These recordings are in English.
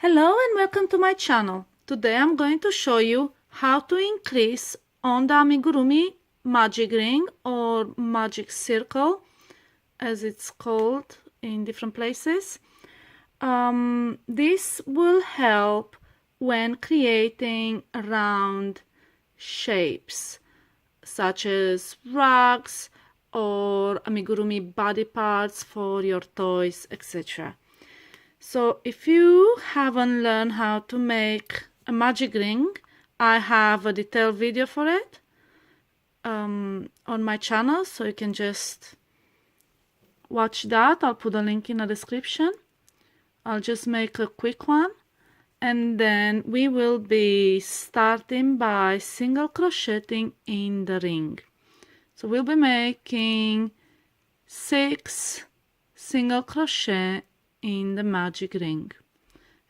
Hello and welcome to my channel. Today I'm going to show you how to increase on the amigurumi magic ring or magic circle as it's called in different places. This will help when creating round shapes such as rugs or amigurumi body parts for your toys, etc. So if you haven't learned how to make a magic ring, I have a detailed video for it on my channel, so you can just watch that. I'll put a link in the description. I'll just make a quick one, and then we will be starting by single crocheting in the ring. So we'll be making 6 single crochet in the magic ring,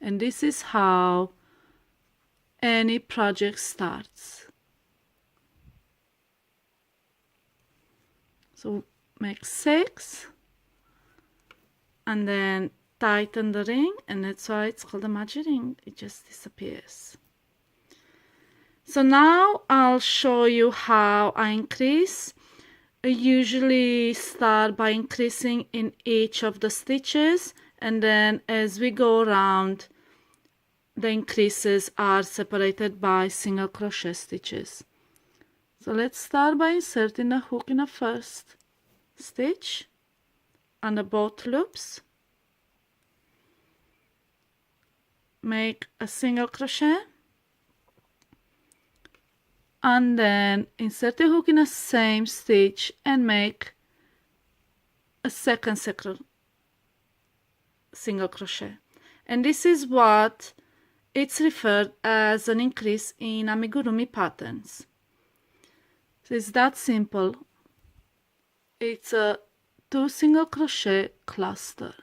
and this is how any project starts. So make 6 and then tighten the ring, and that's why it's called a magic ring. It just disappears. So now I'll show you how I increase. I usually start by increasing in each of the stitches, and then as we go around, the increases are separated by single crochet stitches. So let's start by inserting the hook in the first stitch under both loops. Make a single crochet and then insert the hook in the same stitch and make a second single crochet. And this is what it's referred as an increase in amigurumi patterns. So it's that simple. It's a 2 single crochet cluster.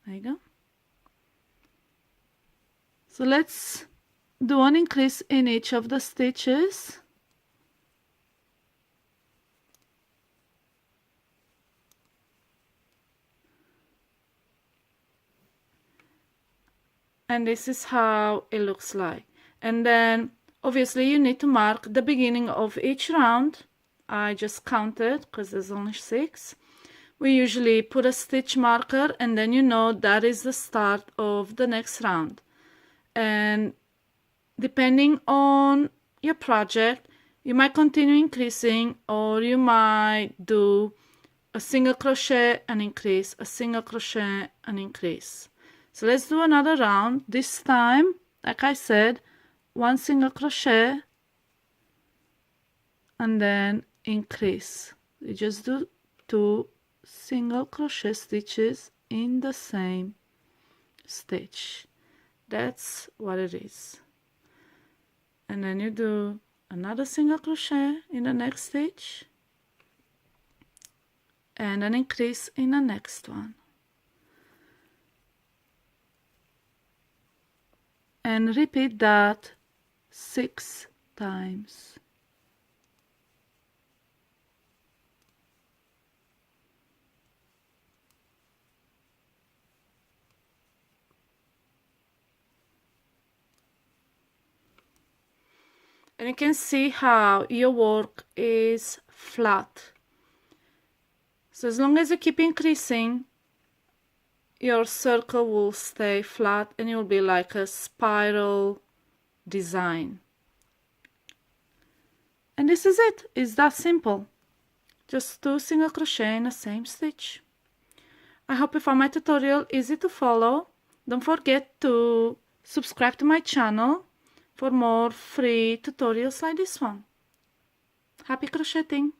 There you go. So let's do an increase in each of the stitches. And this is how it looks like. And then obviously you need to mark the beginning of each round. I just counted because there's only 6. We usually put a stitch marker, and then you know that is the start of the next round. And depending on your project, you might continue increasing, or you might do a single crochet and increase, a single crochet and increase. So let's do another round. This time, like I said, 1 single crochet and then increase. You just do 2 single crochet stitches in the same stitch. That's what it is. And then you do another single crochet in the next stitch and an increase in the next one. And repeat that 6 times. And you can see how your work is flat. So as long as you keep increasing, your circle will stay flat and it will be like a spiral design. And this is it. It's that simple. Just 2 single crochet in the same stitch. I hope you found my tutorial easy to follow. Don't forget to subscribe to my channel for more free tutorials like this one. Happy crocheting!